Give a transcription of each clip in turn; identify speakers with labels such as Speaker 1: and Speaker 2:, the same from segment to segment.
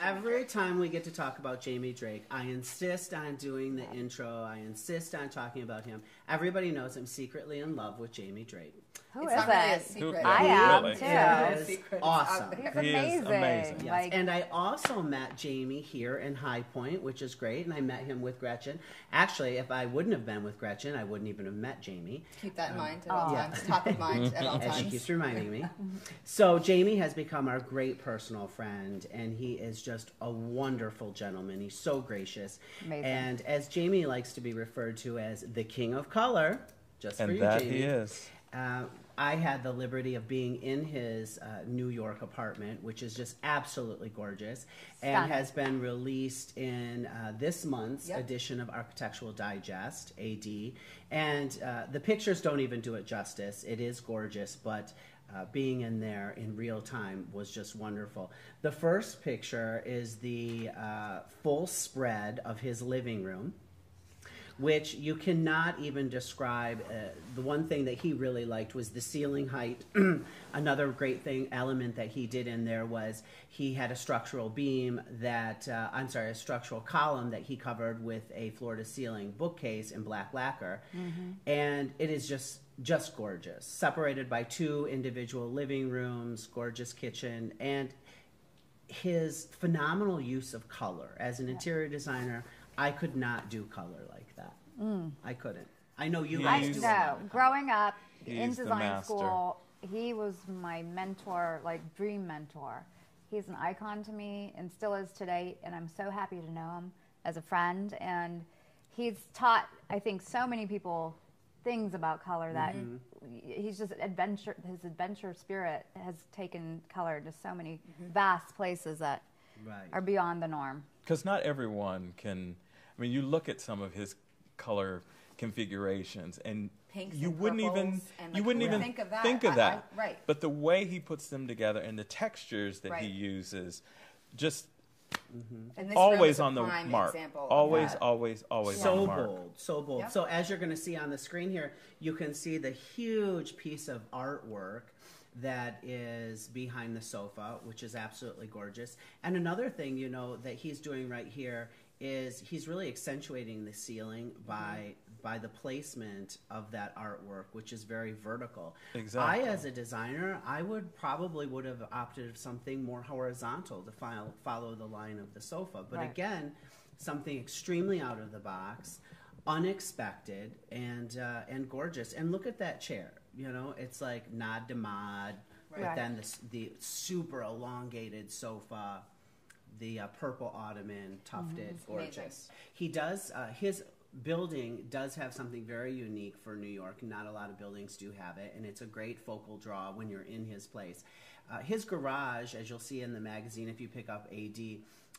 Speaker 1: Every time we get to talk about Jamie Drake, I insist on doing the intro. I insist on talking about him. Everybody knows I'm secretly in love with Jamie Drake.
Speaker 2: Who is that?
Speaker 3: I am
Speaker 2: too.
Speaker 1: It is awesome.
Speaker 2: He's amazing.
Speaker 1: Yes.
Speaker 2: Like,
Speaker 1: and I also met Jamie here in High Point, which is great, and I met him with Gretchen. Actually, if I wouldn't have been with Gretchen, I wouldn't even have met Jamie.
Speaker 3: Keep that in mind at all times. Top of mind at all times.
Speaker 1: As she keeps reminding me. So Jamie has become our great personal friend, and he is just a wonderful gentleman. He's so gracious.
Speaker 2: Amazing.
Speaker 1: And as Jamie likes to be referred to as the king of color, just for you,
Speaker 4: that
Speaker 1: Jamie.
Speaker 4: he is.
Speaker 1: I had the liberty of being in his New York apartment, which is just absolutely gorgeous, and has been released in this month's edition of Architectural Digest, AD. And the pictures don't even do it justice. It is gorgeous, but being in there in real time was just wonderful. The first picture is the full spread of his living room, which you cannot even describe. The one thing that he really liked was the ceiling height. Another great element that he did in there was he had a structural beam that, a structural column that he covered with a floor-to-ceiling bookcase in black lacquer. And it is just gorgeous. Separated by 2 individual living rooms, gorgeous kitchen, and his phenomenal use of color. As an interior designer, I could not do color like that. I couldn't. I know you guys do.
Speaker 2: Growing up in design school, he was my mentor, like dream mentor. He's an icon to me and still is today, and I'm so happy to know him as a friend. And he's taught, I think, so many people things about color that he's just his adventure spirit has taken color to so many vast places that are beyond the norm.
Speaker 4: Because not everyone can, I mean, you look at some of his color configurations and
Speaker 3: Pinks
Speaker 4: you
Speaker 3: and
Speaker 4: wouldn't even
Speaker 3: and
Speaker 4: you wouldn't even
Speaker 3: think of that. Right.
Speaker 4: But the way he puts them together and the textures that he uses, just
Speaker 3: and this
Speaker 4: always
Speaker 3: room
Speaker 4: on the
Speaker 3: prime
Speaker 4: mark.
Speaker 3: Example
Speaker 4: Always
Speaker 3: of
Speaker 4: on the mark.
Speaker 1: So bold.
Speaker 3: Yep.
Speaker 1: So as you're going to see on the screen here, you can see the huge piece of artwork that is behind the sofa, which is absolutely gorgeous. And another thing, you know, that he's doing right here is he's really accentuating the ceiling by the placement of that artwork, which is very vertical.
Speaker 4: Exactly.
Speaker 1: I, as a designer, I would have opted for something more horizontal to follow the line of the sofa. But again, something extremely out of the box, unexpected, and gorgeous. And look at that chair. You know, it's like nod to mod, but then the super elongated sofa, the purple ottoman, tufted, gorgeous. He does, his building does have something very unique for New York. Not a lot of buildings do have it, and it's a great focal draw when you're in his place. His garage, as you'll see in the magazine if you pick up AD,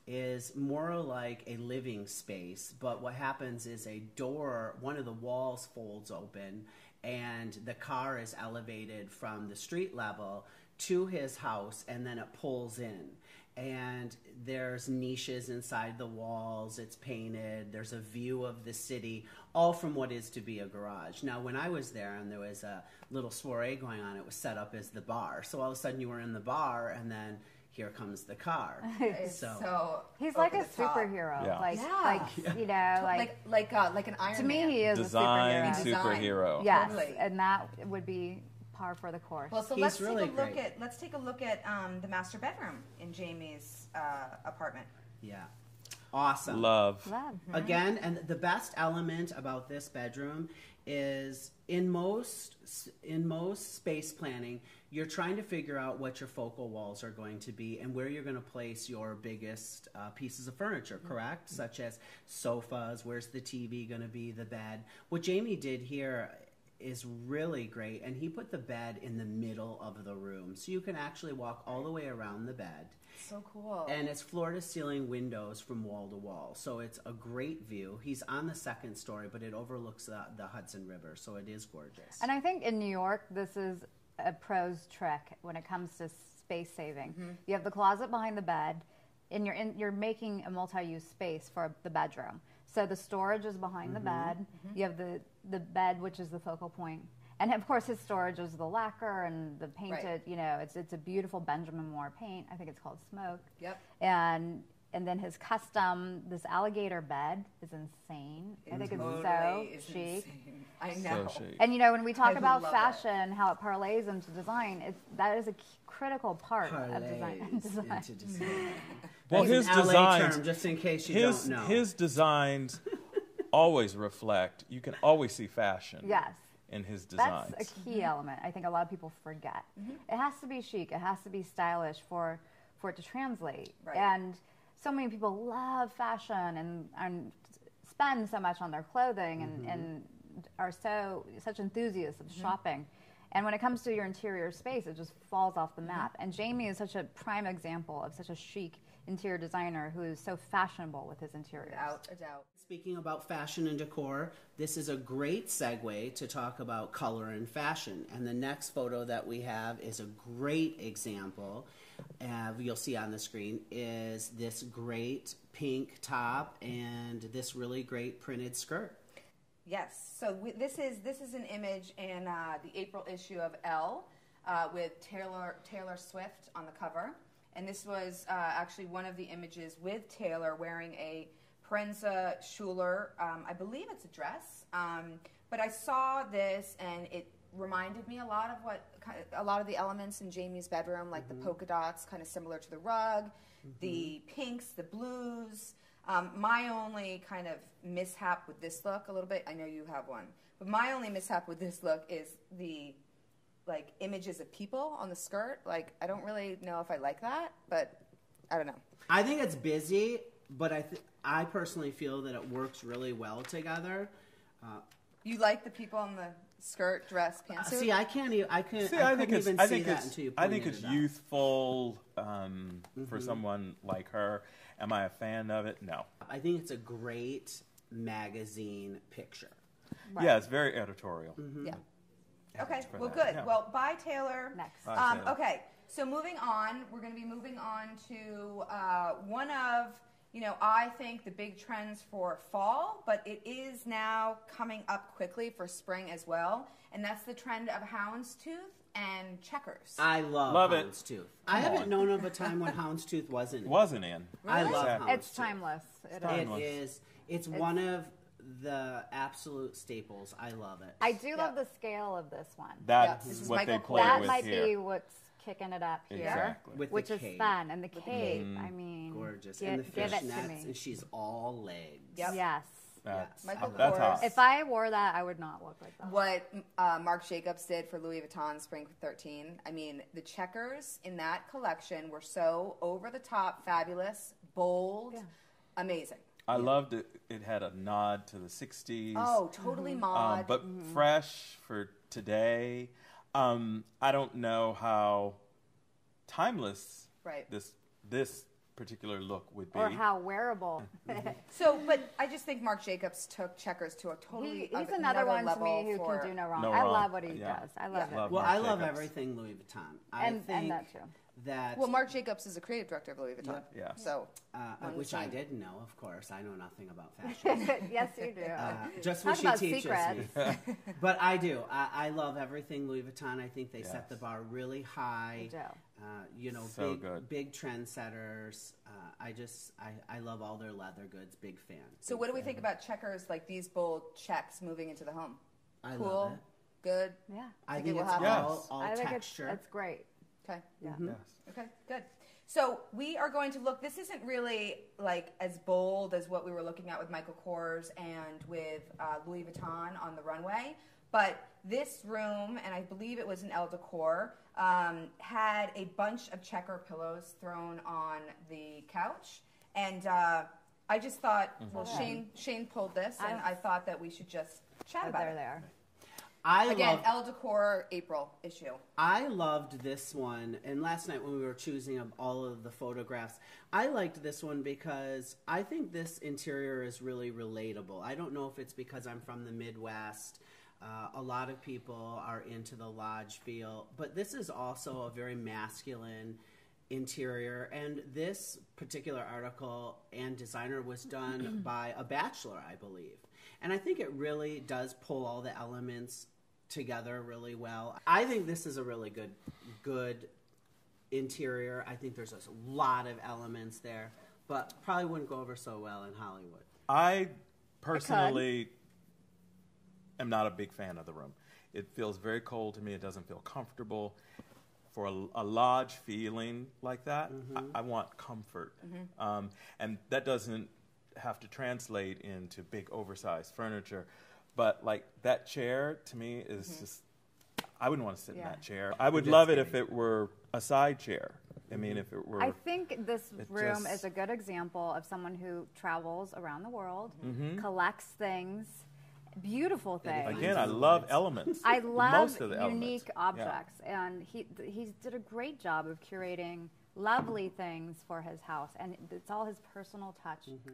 Speaker 1: is more like a living space, but what happens is a door, one of the walls folds open, and the car is elevated from the street level to his house, and then it pulls in. And there's niches inside the walls, it's painted, there's a view of the city, all from what is to be a garage. Now, when I was there and there was a little soiree going on, it was set up as the bar. So all of a sudden you were in the bar, and then here comes the car.
Speaker 3: So
Speaker 2: he's like a superhero. You know,
Speaker 3: like an Iron Man.
Speaker 2: To me, he is a
Speaker 4: superhero.
Speaker 2: Yes,
Speaker 3: totally.
Speaker 2: and that would be par for the course.
Speaker 3: Well, so
Speaker 1: He's
Speaker 3: let's take a look at the master bedroom in Jamie's apartment.
Speaker 1: Yeah. Awesome.
Speaker 4: Love.
Speaker 1: Again, and the best element about this bedroom is in most space planning, you're trying to figure out what your focal walls are going to be and where you're going to place your biggest pieces of furniture, correct? Such as sofas, where's the TV going to be, the bed. What Jamie did here is really great, and he put the bed in the middle of the room, so you can actually walk all the way around the bed.
Speaker 3: So cool.
Speaker 1: And it's floor-to-ceiling windows from wall to wall, so it's a great view. He's on the second story, but it overlooks the Hudson River, so it is gorgeous.
Speaker 2: And I think in New York, this is a pro's trick when it comes to space saving. You have the closet behind the bed, and you're making a multi-use space for the bedroom. So the storage is behind the bed. You have the bed, which is the focal point. And of course, his storage is the lacquer and the painted, you know, it's a beautiful Benjamin Moore paint. I think it's called Smoke.
Speaker 3: Yep.
Speaker 2: And And then his custom, this alligator bed is insane. I think it's so chic.
Speaker 3: Insane. I know.
Speaker 4: So chic.
Speaker 2: And you know, when we talk
Speaker 3: I
Speaker 2: about
Speaker 3: love
Speaker 2: fashion, how it parlays into design, that is a critical part of design.
Speaker 1: Into design.
Speaker 4: Well,
Speaker 1: That's
Speaker 4: his
Speaker 1: an LA
Speaker 4: designs,
Speaker 1: term, just in case you don't know.
Speaker 4: His designs always reflect. You can always see fashion.
Speaker 2: Yes.
Speaker 4: In his designs.
Speaker 2: That's a key element. I think a lot of people forget. It has to be chic. It has to be stylish for it to translate.
Speaker 3: Right.
Speaker 2: And so many people love fashion and spend so much on their clothing and are such enthusiasts of shopping. And when it comes to your interior space, it just falls off the map. And Jamie is such a prime example of such a chic interior designer who is so fashionable with his interiors.
Speaker 3: Without a doubt.
Speaker 1: Speaking about fashion and decor, this is a great segue to talk about color and fashion. And the next photo that we have is a great example, you'll see on the screen, is this great pink top and this really great printed skirt.
Speaker 3: Yes. So this is an image in the April issue of Elle with Taylor Swift on the cover. And this was actually one of the images with Taylor wearing a Proenza Schouler, I believe it's a dress. But I saw this and it reminded me a lot of the elements in Jamie's bedroom, like the polka dots, kind of similar to the rug, the pinks, the blues. My only kind of mishap with this look, a little bit, I know you have one, but my only mishap with this look is the images of people on the skirt. Like, I don't really know if I like that, but I don't know.
Speaker 1: I think it's busy, but I personally feel that it works really well together.
Speaker 3: You like the people on the skirt, dress, pantsuit?
Speaker 1: See, I couldn't even see that until you pointed
Speaker 4: I think it's
Speaker 1: it out.
Speaker 4: youthful for someone like her. Am I a fan of it? No.
Speaker 1: I think it's a great magazine picture.
Speaker 3: Right.
Speaker 4: Yeah, it's very editorial.
Speaker 3: Yeah. Okay,
Speaker 4: for
Speaker 3: well,
Speaker 4: that,
Speaker 3: good.
Speaker 4: yeah.
Speaker 3: Well, bye, Taylor.
Speaker 2: Next.
Speaker 4: Bye, Taylor.
Speaker 3: Okay, so moving on, we're going to be moving on to one of, I think the big trends for fall, but it is now coming up quickly for spring as well, and that's the trend of houndstooth and checkers.
Speaker 1: I love
Speaker 4: it.
Speaker 1: houndstooth. I haven't known of a time when houndstooth wasn't
Speaker 4: in.
Speaker 1: I love
Speaker 4: Exactly.
Speaker 1: houndstooth.
Speaker 2: It's timeless.
Speaker 1: It is. It's one of the absolute staples. I love it.
Speaker 2: I do love the scale of this one.
Speaker 4: That's
Speaker 3: This is
Speaker 4: what they
Speaker 3: Michael
Speaker 4: play
Speaker 3: Kors.
Speaker 2: That
Speaker 4: with
Speaker 2: might
Speaker 4: here.
Speaker 2: be what's kicking it up here.
Speaker 4: Exactly.
Speaker 1: With
Speaker 2: Which
Speaker 1: the
Speaker 2: is
Speaker 1: cape.
Speaker 2: fun. And the cape, I mean,
Speaker 1: Gorgeous.
Speaker 2: Give,
Speaker 1: And the
Speaker 2: give it to
Speaker 1: fishnets,
Speaker 2: me.
Speaker 1: and she's all legs.
Speaker 3: Yep.
Speaker 2: Yes.
Speaker 3: Michael
Speaker 4: That's
Speaker 3: Kors.
Speaker 4: hot.
Speaker 2: If I wore that, I would not look like that.
Speaker 3: What Marc Jacobs did for Louis Vuitton Spring 13. I mean, the checkers in that collection were so over the top, fabulous, bold, amazing.
Speaker 4: I loved it. It had a nod to the 60s.
Speaker 3: Oh, totally mod.
Speaker 4: But fresh for today. I don't know how timeless this particular look would be.
Speaker 2: Or how wearable.
Speaker 3: So, but I just think Marc Jacobs took checkers to a totally
Speaker 2: He's another one to
Speaker 3: level
Speaker 2: me who
Speaker 3: for,
Speaker 2: can do no wrong.
Speaker 4: No
Speaker 2: I
Speaker 4: wrong.
Speaker 2: love what he
Speaker 4: Yeah.
Speaker 2: does. I love it.
Speaker 4: Love
Speaker 1: Well,
Speaker 4: Marc
Speaker 1: I love
Speaker 4: Jacobs.
Speaker 1: everything Louis Vuitton.
Speaker 2: And that too.
Speaker 1: That
Speaker 3: Well, Marc Jacobs is a creative director of Louis Vuitton.
Speaker 4: Yeah.
Speaker 3: So,
Speaker 1: which I didn't know, of course. I know nothing about fashion.
Speaker 2: Yes, you do.
Speaker 1: Just
Speaker 2: Talk
Speaker 1: what she
Speaker 2: about
Speaker 1: teaches
Speaker 2: secrets.
Speaker 1: me. But I do. I love everything Louis Vuitton. I think they set
Speaker 4: Yes.
Speaker 1: the bar really high.
Speaker 2: They do.
Speaker 4: So good.
Speaker 1: big trendsetters. I love all their leather goods. Big fan.
Speaker 3: so what do we think about checkers like these bold checks moving into the home?
Speaker 1: I
Speaker 3: Cool,
Speaker 1: love it.
Speaker 3: good.
Speaker 2: Yeah.
Speaker 1: I
Speaker 3: Think
Speaker 1: think
Speaker 3: it
Speaker 1: it's
Speaker 3: will
Speaker 4: happen?
Speaker 1: all
Speaker 2: I think
Speaker 1: texture.
Speaker 2: it's great.
Speaker 3: Okay.
Speaker 2: Yeah.
Speaker 4: Yes.
Speaker 3: Okay, good. So we are going to look, this isn't really like as bold as what we were looking at with Michael Kors and with Louis Vuitton on the runway, but this room, and I believe it was an Elle Decor, had a bunch of checker pillows thrown on the couch, and I just thought, well, Shane pulled this, and I thought that we should just chat about
Speaker 2: They're
Speaker 3: it.
Speaker 2: there.
Speaker 3: Again, Elle Decor April issue.
Speaker 1: I loved this one, and last night when we were choosing all of the photographs, I liked this one because I think this interior is really relatable. I don't know if it's because I'm from the Midwest. A lot of people are into the lodge feel, but this is also a very masculine interior, and this particular article and designer was done by a bachelor, I believe. And I think it really does pull all the elements together really well. I think this is a really good interior. I think there's a lot of elements there. but probably wouldn't go over so well in Hollywood.
Speaker 4: I personally am not a big fan of the room. It feels very cold to me. It doesn't feel comfortable. For a lodge feeling like that, I want comfort. And that doesn't have to translate into big oversized furniture. But like that chair to me is just, I wouldn't want to sit in that chair. I would love it if it were a side chair. I mean, if it were...
Speaker 2: I think this room is a good example of someone who travels around the world, collects things, beautiful things.
Speaker 4: Again, I love elements.
Speaker 2: I love
Speaker 4: most of the
Speaker 2: unique objects. And he did a great job of curating lovely things for his house. And it's all his personal touch. Go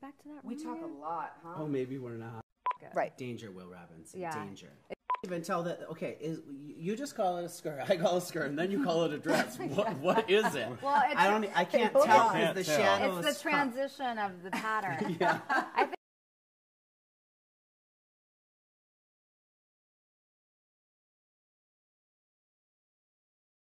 Speaker 2: back to that room.
Speaker 3: We talk a lot, huh?
Speaker 1: Oh, maybe we're not.
Speaker 2: Good.
Speaker 3: Right.
Speaker 1: Danger, Will Robinson.
Speaker 2: Yeah.
Speaker 1: Danger. Even tell that, okay, you just call it a skirt, I call it a skirt, and then you call it a dress. What is it?
Speaker 2: Well,
Speaker 1: I can't tell because the shadow
Speaker 2: It's the transition of the pattern. I